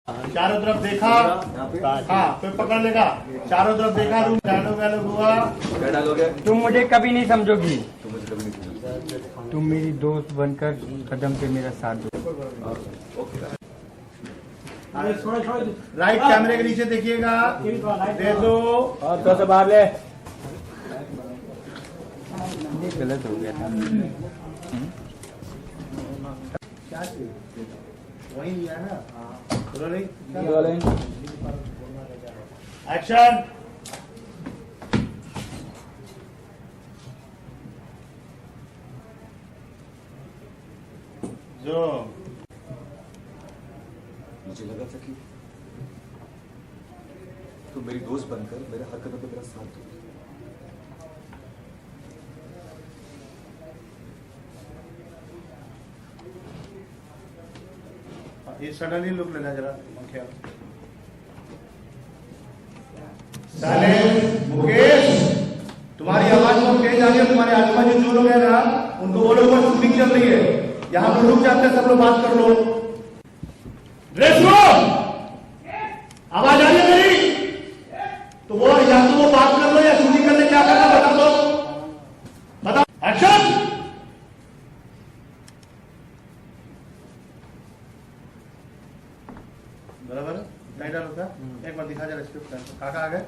चारों तरफ देखा, हाँ फिर पकड़ लेगा। चारों तरफ देखा, रूम डायलॉग हुआ। तुम मुझे कभी नहीं समझोगी, तुम मेरी दोस्त बनकर कदम पे मेरा साथ दो। राइट कैमरे के नीचे देखिएगा, दे दो। और थोड़ा सा बाहर ले, ये गलत हो गया था। क्या वही लिया है ना। एक्शन। जो मुझे लगा था कि तुम मेरी दोस्त बनकर मेरे हर कदम पे मेरा साथ दो। ये सडनली लुक लेना जरा। साले मुकेश, तुम्हारी आवाज बहुत तेज आ रही है। तुम्हारे आजू बाजू जो लोग हैं ना, उनको बोलो वो शूटिंग चल रही है। यहाँ पर रुक जाते हैं, सब लोग बात कर लो। ड्रेस रूम, आवाज आ रही है मेरी? तो वो या तो वो बात कर लो या शूटिंग करने क्या करना बता दो। बताओ। एक्शन। बराबर नहीं डाल होता। एक बार दिखा जरा स्क्रिप्ट। काका आ गए,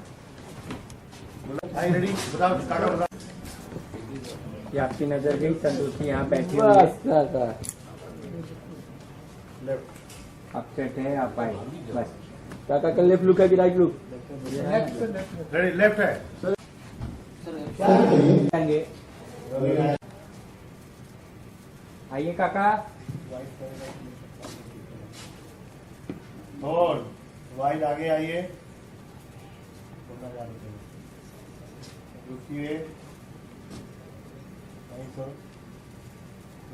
बोलो भाई रेडी। बताओ काका बताओ। ये आपकी नजर गई, संतोषी यहाँ बैठी हुई है। लेफ्ट आप सेट है, आप आए बस। काका का लेफ्ट लुक है कि राइट लुक? रेडी, लेफ्ट है। आएंगे, आइए काका। और वाइड आगे आइए, रुकिए,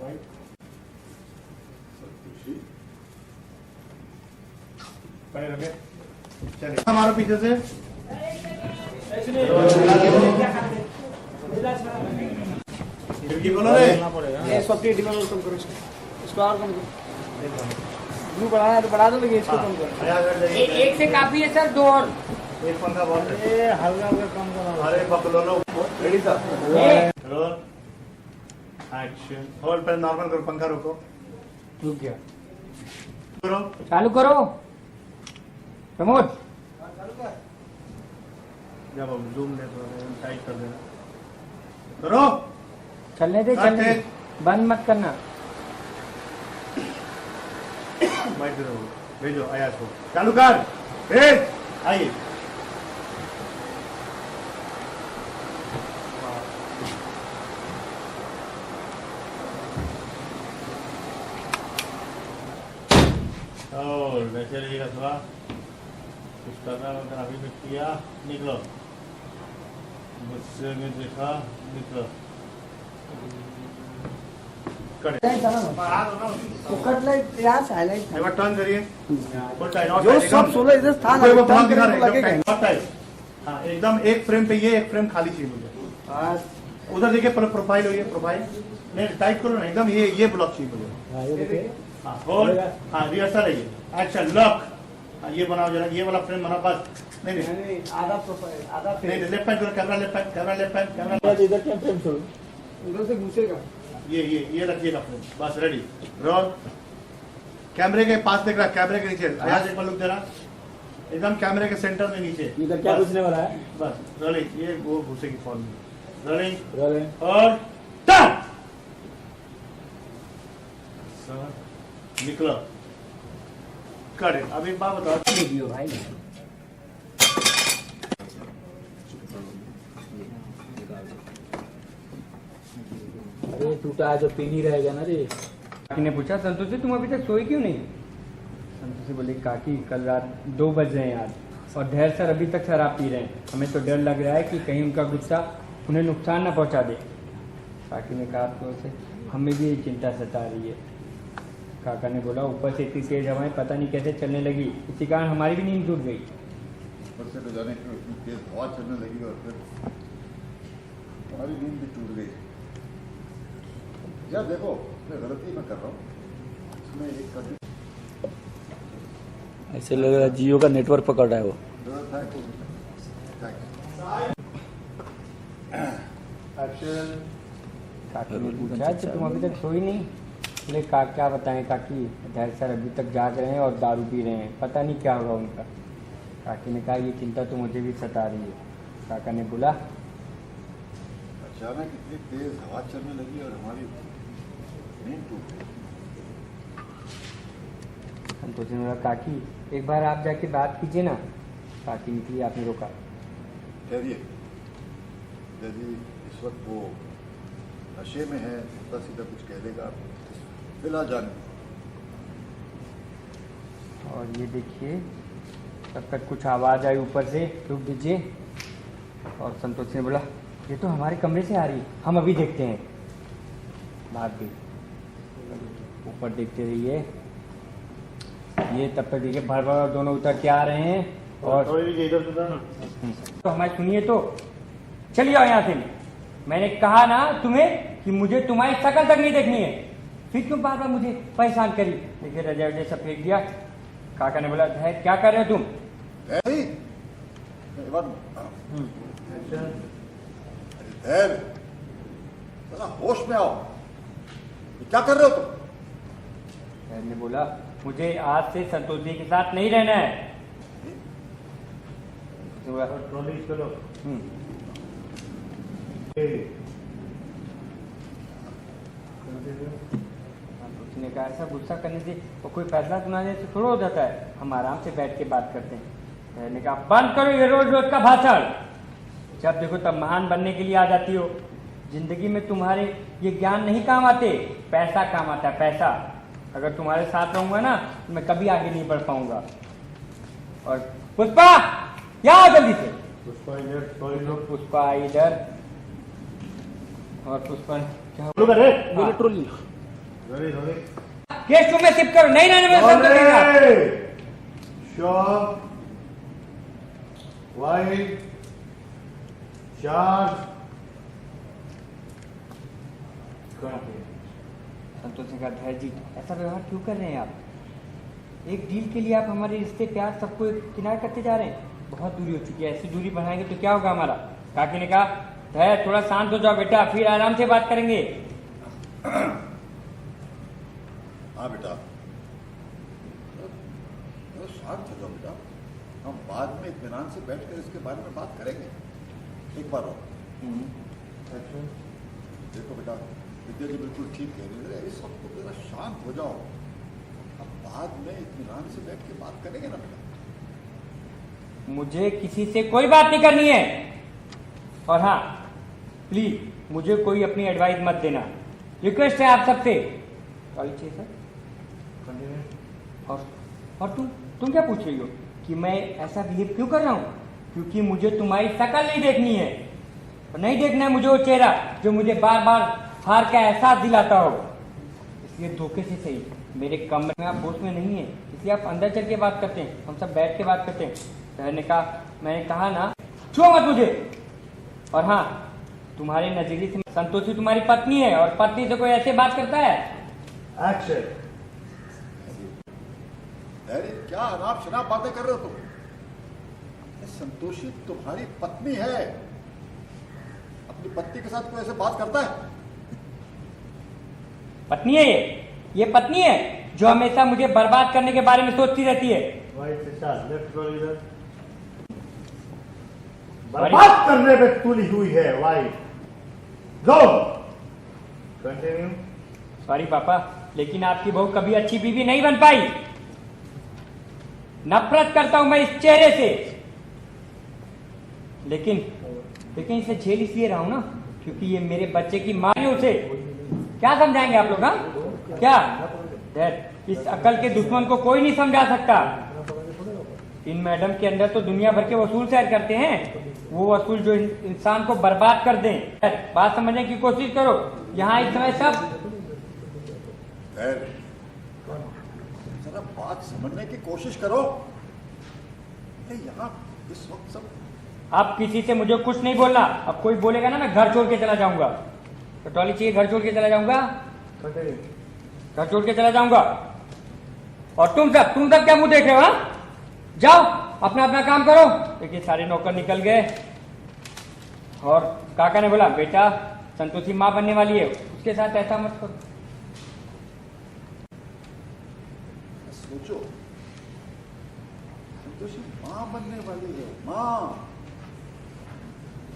वाइड खड़े रखे। चलिए हमारे पीछे से खिड़की खोलो रे। इसको और कम करो। ब्लू बढ़ाना है तो बढ़ा दो, लेकिन इसको कम करो। एक से काफी है सर, दो और। एक पंखा बहुत है। ये हल्का हल्का कम करो। अरे पकड़ो लो। Ready sir, roll action. Hold पर नॉर्मल करो, पंखा रोको, रुक गया, करो चालू करो प्रमोद। जब अब जूम ले तो टाइट कर देना। करो, चलने दे, चलने दे, बंद मत करना। बैठ रहो, भेजो अयाज को। चालू कर, भेज। आइए और वैसे रहिएगा थोड़ा। कुछ करना वगैरह अभी भी किया। निकलो, गुस्से में देखा, निकलो। कट एक बार टर्न करिए। फुल टाइट, और जो टाइट, सब एकदम। 16 इधर था ना, कोई वो टर्न भाग दिखा करने रहा को है, एकदम लगेगा। टाइट, और टाइट। हाँ एकदम एक फ्रेम पे ये, एक फ्रेम खाली चाहिए मुझे। उधर देखिए प्रोफाइल हो, ये प्रोफाइल नहीं टाइट करो ना, एकदम ये ब्लॉक चाहिए मुझे। हाँ होल्ड, हाँ रिहर्सल है ये। Action, lock. हाँ ये बनाओ जरा, ये वाला फ्रेम बनाओ बस। नहीं नहीं आधा प्रोफाइल, आधा नहीं, लेफ्ट पैन करो, camera left pan, camera left pan, camera इधर क्या फ्रेम छोड़ो, उधर से घुसेगा। ये रखिएगा फ्रेम, बस रेडी। रोल। कैमरे के पास देख रहा, कैमरे के नीचे। अयाज एक बार लुक जरा, एकदम कैमरे के सेंटर में नीचे। इधर क्या बस, घुसने वाला है? बस रोलिंग, ये वो घुसेगी फॉर्म में। रोलिंग रोलिंग और टर्न। निकलो, करे। अब एक बात बताओ, वीडियो भाई। अरे टूटा है तो पी नहीं रहेगा ना रे। काकी ने पूछा, संतोषी तुम अभी तक सोई क्यों नहीं? संतोषी बोली, काकी कल रात 2 बज रहे हैं आज, और ढेर सर अभी तक शराब पी रहे हैं। हमें तो डर लग रहा है कि कहीं उनका गुस्सा उन्हें नुकसान न पहुंचा दे। काकी ने कहा, तो उसे हमें भी ये चिंता सता रही है। काका ने बोला, ऊपर से इतनी तेज हवाएं पता नहीं कैसे चलने लगी, इसी कारण हमारी भी नींद टूट गई। ऊपर से तो जाने की इतनी तेज हवा चलने लगी और फिर हमारी नींद भी टूट गई। यार देखो, मैं गलती मैं कर रहा हूँ इसमें। एक ऐसे लग रहा है जियो का नेटवर्क पकड़ रहा है वो। काकी ने पूछा कि तुम अभी तक सोई नहीं? बोले क्या बताएं काकी, धैर्य सर अभी तक जाग रहे हैं और दारू पी रहे हैं, पता नहीं क्या होगा उनका। काकी ने कहा ये चिंता तो मुझे भी सता रही है। काका ने बोला अचानक इतनी तेज हवा चलने लगी और हमारी नींद टूट गई। संतोष ने बोला काकी एक बार आप जाके बात कीजिए ना। काकी निकली, आपने रोका। ठहरिए यदि इस वक्त वो नशे में है, उल्टा सीधा कुछ कह देगा, फिलहाल जाने। और ये देखिए तब तक कुछ आवाज़ आई ऊपर से, रुक दीजिए। और संतोष ने बोला ये तो हमारे कमरे से आ रही, हम अभी देखते हैं। भाग गई। ऊपर देखते रहिए। ये तब तक देखिए भर भर दोनों उतर के आ रहे हैं। और तो हमारी सुनिए तो चलिए आओ यहाँ से। मैंने कहा ना तुम्हें कि मुझे तुम्हारी शकल तक नहीं देखनी है, फिर क्यों बार बार मुझे परेशान करी। देखिए रजा जैसा फेंक दिया। काका ने बोला क्या कर रहे हो तुम? धैर्य, जरा होश में आओ, ये क्या कर रहे हो तुम? धैर्य ने बोला मुझे आज से संतोष जी के साथ नहीं रहना है। उसने कहा ऐसा गुस्सा करने से वो कोई फैसला सुनाने से थोड़ा हो जाता है, हम आराम से बैठ के बात करते हैं। मैंने कहा बंद करो ये रोज रोज का भाषण, जब देखो तब महान बनने के लिए आ जाती हो। जिंदगी में तुम्हारे ये ज्ञान नहीं काम आते, पैसा काम आता है, पैसा। अगर तुम्हारे साथ रहूंगा ना तो मैं कभी आगे नहीं बढ़ पाऊंगा। और पुष्पा क्या आओ जल्दी से। पुष्पा इधर। और पुष्पा क्या ट्रोली केस तुम्हें शिफ्ट करो, नहीं रहने में सब करेगा। संतोष ने कहा धैर्य जी ऐसा व्यवहार क्यों कर रहे हैं आप? एक डील के लिए आप हमारे रिश्ते प्यार सबको किनारे करते जा रहे हैं। बहुत दूरी हो चुकी है, ऐसी दूरी बढ़ाएंगे तो क्या होगा हमारा? काकी ने कहा धैर्य थोड़ा शांत हो जाओ बेटा, फिर आराम से बात करेंगे। हाँ बेटा, शांत हो जाओ बेटा, हम बाद में इत्मीनान से बैठकर इसके बारे में बात करेंगे। एक बार और देखो बेटा, विद्या जी बिल्कुल ठीक कह रही है, इस वक्त जरा शांत हो जाओ, अब बाद में इत्मीनान से बैठ के बात करेंगे ना बेटा। मुझे किसी से कोई बात नहीं करनी है। और हाँ प्लीज मुझे कोई अपनी एडवाइस मत देना, रिक्वेस्ट है आप सबसे। सर और तुम क्या पूछ रही हो कि मैं ऐसा बिहेव क्यों कर रहा हूँ? क्योंकि मुझे तुम्हारी शक्ल नहीं देखनी है, और नहीं देखना है मुझे वो चेहरा जो मुझे बार बार हार का एहसास दिलाता हो। इसलिए धोखे से सही मेरे कमरे में आप होश में नहीं है, इसलिए आप अंदर चल के बात करते हैं, हम सब बैठ के बात करते हैं। मैंने कहा ना छुओ मत मुझे। और हाँ तुम्हारे नजरिए से संतोषी तुम्हारी पत्नी है, और पत्नी से कोई ऐसे बात करता है? एक्शन। अरे क्या अनाप शनाप बातें कर रहे हो तुम? संतोषी तुम्हारी पत्नी है, अपनी पत्नी के साथ कोई ऐसे बात करता है? पत्नी है ये पत्नी है जो हमेशा मुझे बर्बाद करने के बारे में सोचती रहती है। बर्बाद करने पे तुली हुई है वाइफ। गो कंटिन्यू। सॉरी पापा, लेकिन आपकी बहू कभी अच्छी बीवी नहीं बन पाई। नफरत करता हूं मैं इस चेहरे से, लेकिन इसे झेल इसलिए रहा हूं ना क्योंकि ये मेरे बच्चे की मां है। उसे क्या समझाएंगे आप लोग? हाँ क्या इस अकल के दुश्मन को कोई नहीं समझा सकता। इन मैडम के अंदर तो दुनिया भर के वसूल सैर करते हैं, वो वसूल जो इंसान को बर्बाद कर दें। बात समझने की कोशिश करो, यहाँ इस समय सब जरा बात समझने की कोशिश करो। यहाँ इस वक्त सब आप किसी से मुझे कुछ नहीं बोलना। अब कोई बोलेगा ना मैं घर छोड़ के चला जाऊंगा। तो ट्रॉली चाहिए, घर छोड़ के चला जाऊंगा, घर छोड़ के चला जाऊंगा। और तुम सब क्या मुंह देख रहे हो? जाओ अपना अपना काम करो। देखिए सारे नौकर निकल गए और काका ने बोला बेटा संतोषी माँ बनने वाली है, उसके साथ ऐसा मत करो। सोचो, संतोषी माँ बनने वाली है, माँ।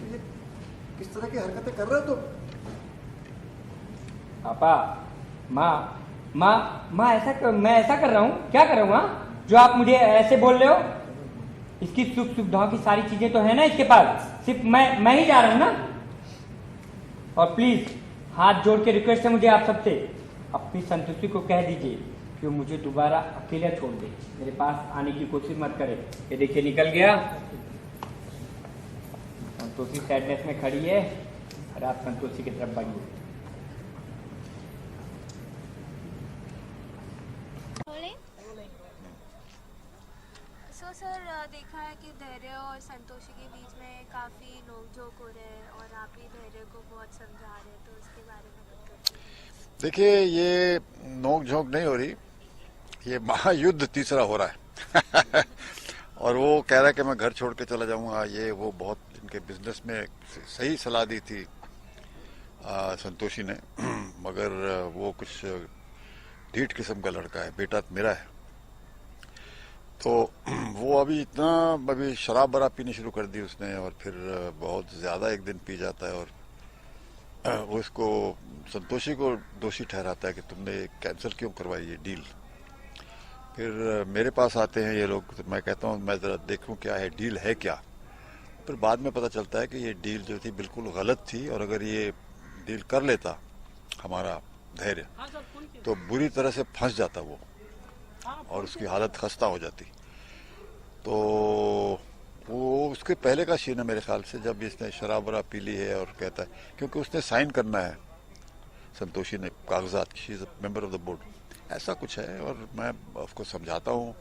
ये किस तरह की हरकतें कर रहे हो तुम? पापा माँ ऐसा मैं ऐसा कर रहा हूँ, क्या कर रहा हूँ? हाँ, जो आप मुझे ऐसे बोल रहे हो? इसकी सुख सुविधाओं की सारी चीजें तो है ना इसके पास, सिर्फ मैं ही जा रहा हूँ ना। और प्लीज हाथ जोड़ के रिक्वेस्ट है मुझे आप सबसे, अपनी संतोषी को कह दीजिए कि वो मुझे दोबारा अकेला छोड़ दे, मेरे पास आने की कोशिश मत करे। ये देखिए निकल गया। संतोषी सैडनेस में खड़ी है और आप संतोषी की तरफ बढ़िए। सो सर देखा है कि धैर्य और संतोषी के बीच में काफ़ी नोक-झोंक हो रहे हैं और आप भी धैर्य को बहुत समझा रहे हैं, तो उसके बारे में कुछ बताइए। देखिए, ये नोक झोंक नहीं हो रही, ये महायुद्ध तीसरा हो रहा है। और वो कह रहा है कि मैं घर छोड़ के चला जाऊंगा, ये वो बहुत इनके बिजनेस में सही सलाह दी थी संतोषी ने, मगर वो कुछ ढीठ किस्म का लड़का है, बेटा मेरा है। तो वो अभी शराब बराब पीनी शुरू कर दी उसने, और फिर बहुत ज़्यादा एक दिन पी जाता है, और वो इसको संतोषी को दोषी ठहराता है कि तुमने कैंसिल क्यों करवाई ये डील। फिर मेरे पास आते हैं ये लोग, तो मैं कहता हूँ मैं ज़रा देखूँ क्या है, डील है क्या। फिर बाद में पता चलता है कि ये डील जो थी बिल्कुल गलत थी, और अगर ये डील कर लेता हमारा धैर्य तो बुरी तरह से फंस जाता वो, और उसकी हालत खस्ता हो जाती। तो वो उसके पहले का सीन है मेरे ख्याल से, जब इसने शराब वराब पी ली है और कहता है, क्योंकि उसने साइन करना है संतोषी ने कागजात, she is a member of the board, ऐसा कुछ है। और मैं उसको समझाता हूँ,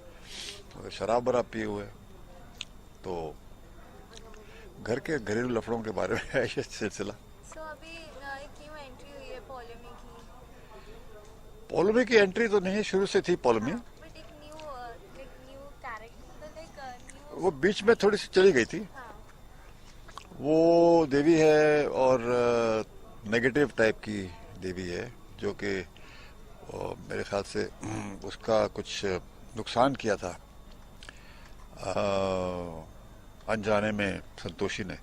अगर शराब वराब पिए हुए तो घर के घरेलू लफड़ों के बारे में है ये सिलसिला। सो अभी क्यों एंट्री हुई है पॉलेमी की? पॉलेमी की एंट्री तो नहीं, शुरू से थी पॉलेमी, बट एक न्यू कैरेक्टर, न्यू वो बीच में थोड़ी सी चली गई थी। वो देवी है और नेगेटिव टाइप की देवी है, जो कि मेरे ख्याल से उसका कुछ नुकसान किया था अनजाने में संतोषी ने।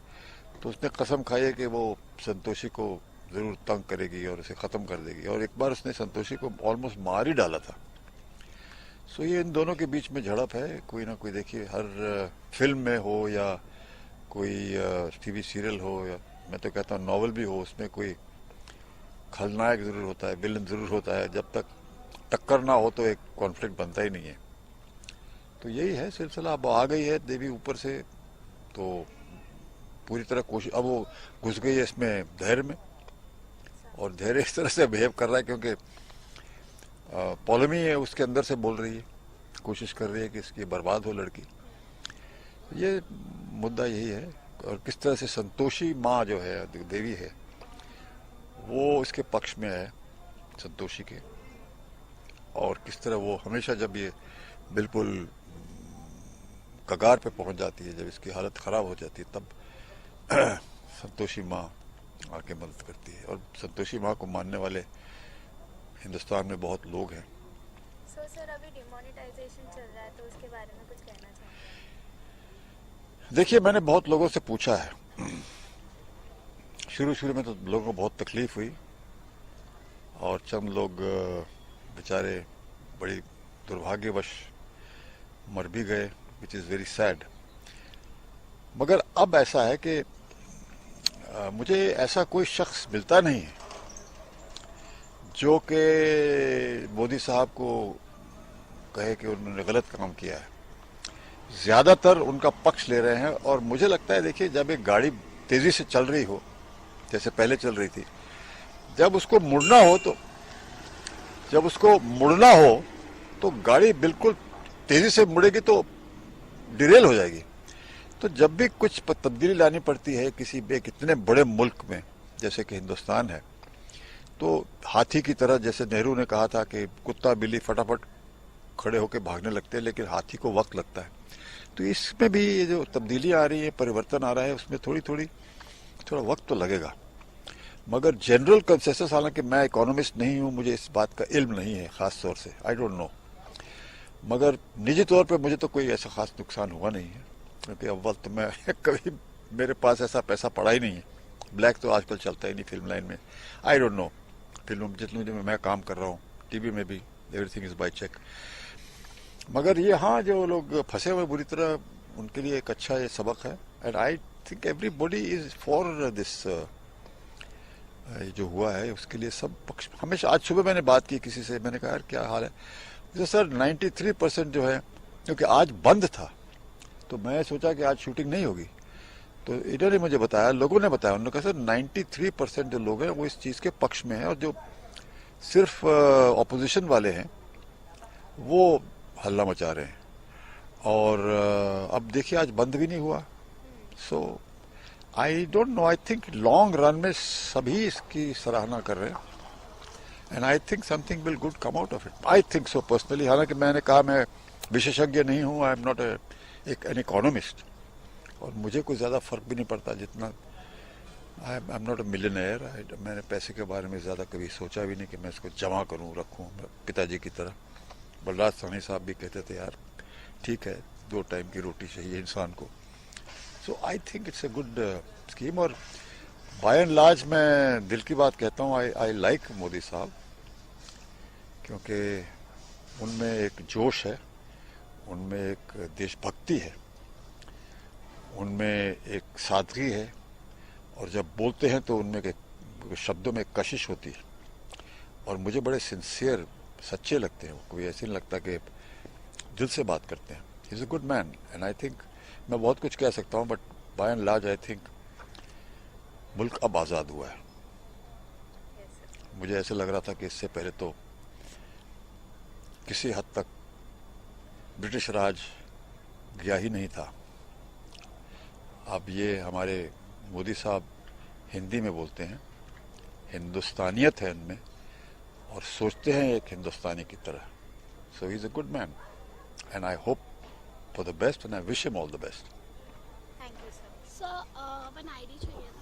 तो उसने कसम खाई है कि वो संतोषी को जरूर तंग करेगी और उसे ख़त्म कर देगी, और एक बार उसने संतोषी को ऑलमोस्ट मार ही डाला था। सो ये इन दोनों के बीच में झड़प है, कोई ना कोई। देखिए, हर फिल्म में हो या कोई टीवी सीरियल हो, या मैं तो कहता हूँ नॉवल भी हो, उसमें कोई खलनायक जरूर होता है, विलन जरूर होता है। जब तक टक्कर ना हो तो एक कॉन्फ्लिक्ट बनता ही नहीं है। तो यही है सिलसिला। अब आ गई है देवी ऊपर से, तो पूरी तरह कोशिश, अब वो घुस गई है इसमें धैर्य में, और धैर्य इस तरह से बिहेव कर रहा है क्योंकि पॉलेमी है, उसके अंदर से बोल रही है, कोशिश कर रही है कि इसकी बर्बाद हो लड़की। ये मुद्दा यही है। और किस तरह से संतोषी माँ जो है, देवी है, वो इसके पक्ष में है संतोषी के, और किस तरह वो हमेशा जब ये बिल्कुल कगार पे पहुंच जाती है, जब इसकी हालत ख़राब हो जाती है, तब संतोषी माँ आके मदद करती है। और संतोषी माँ को मानने वाले हिंदुस्तान में बहुत लोग हैं। सो सर अभी डिमोनेटाइजेशन चल रहा है, तो उसके बारे में कुछ कहना चाहेंगे? देखिए, मैंने बहुत लोगों से पूछा है। शुरू में तो लोगों को बहुत तकलीफ हुई, और चंद लोग बेचारे बड़ी दुर्भाग्यवश मर भी गए, विच इज़ वेरी सैड। मगर अब ऐसा है कि मुझे ऐसा कोई शख्स मिलता नहीं है जो कि मोदी साहब को कहे कि उन्होंने गलत काम किया है। ज़्यादातर उनका पक्ष ले रहे हैं, और मुझे लगता है, देखिए, जब एक गाड़ी तेज़ी से चल रही हो, जैसे पहले चल रही थी, जब उसको मुड़ना हो तो गाड़ी बिल्कुल तेज़ी से मुड़ेगी तो डिरेल हो जाएगी। तो जब भी कुछ तब्दीली लानी पड़ती है किसी एक इतने बड़े मुल्क में जैसे कि हिंदुस्तान है, तो हाथी की तरह, जैसे नेहरू ने कहा था कि कुत्ता बिल्ली फटाफट खड़े होकर भागने लगते हैं, लेकिन हाथी को वक्त लगता है। तो इसमें भी ये जो तब्दीलियाँ आ रही है, परिवर्तन आ रहा है, उसमें थोड़ा वक्त तो लगेगा। मगर जनरल कंसेंसस, हालांकि मैं इकोनॉमिस्ट नहीं हूँ, मुझे इस बात का इल्म नहीं है खास तौर से, आई डोंट नो, मगर निजी तौर पे मुझे तो कोई ऐसा खास नुकसान हुआ नहीं है, क्योंकि अव्वल तो मैं कभी मेरे पास ऐसा पैसा पड़ा ही नहीं है। ब्लैक तो आजकल चलता ही नहीं फिल्म लाइन में, आई डोंट नो, फिल्म जितने में मैं काम कर रहा हूँ, टीवी में भी एवरीथिंग इज बाय चेक। मगर ये हाँ, जो लोग फंसे हुए बुरी तरह, उनके लिए एक अच्छा ये सबक है। And I think everybody is for this, जो हुआ है उसके लिए सब पक्ष। हमेशा, आज सुबह मैंने बात की किसी से, मैंने कहा यार क्या हाल है, तो सर 93% जो है, क्योंकि आज बंद था तो मैं सोचा कि आज शूटिंग नहीं होगी, तो इन्होंने मुझे बताया, लोगों ने बताया, उन्होंने कहा सर 93% जो लोग हैं वो इस चीज़ के पक्ष में हैं, और जो सिर्फ ऑपोजिशन वाले हैं वो हल्ला मचा रहे हैं। और अब देखिए आज बंद भी नहीं हुआ। So I don't know, I think long run में सभी इसकी सराहना कर रहे हैं, and I think something will good come out of it, I think so personally. हालांकि मैंने कहा मैं विशेषज्ञ नहीं हूँ, I am not an economist, और मुझे कोई ज़्यादा फर्क भी नहीं पड़ता जितना, I am not a millionaire. मैंने पैसे के बारे में ज़्यादा कभी सोचा भी नहीं कि मैं इसको जमा करूँ, रखूँ पिताजी की तरह। बलराज साहनी साहब भी कहते थे यार ठीक है, 2 टाइम की रोटी चाहिए इंसान को। So I think it's a good scheme, और बाय एंड लार्ज मैं दिल की बात कहता हूँ, आई लाइक मोदी साहब, क्योंकि उनमें एक जोश है, उनमें एक देशभक्ति है, उनमें एक सादगी है, और जब बोलते हैं तो उनमें शब्दों में कशिश होती है, और मुझे बड़े सिंसियर, सच्चे लगते हैं वो, कोई ऐसे नहीं लगता कि दिल से बात करते हैं। ही is a good man, and I think मैं बहुत कुछ कह सकता हूँ, but by and large I think मुल्क अब आज़ाद हुआ है। मुझे ऐसे लग रहा था कि इससे पहले तो किसी हद तक ब्रिटिश राज गया ही नहीं था। अब ये हमारे मोदी साहब हिंदी में बोलते हैं, हिंदुस्तानियत है इनमें, और सोचते हैं एक हिंदुस्तानी की तरह। So he is a good man, and I hope for the best, and I wish him all the best. Thank you sir. Sir one ID चाहिए था।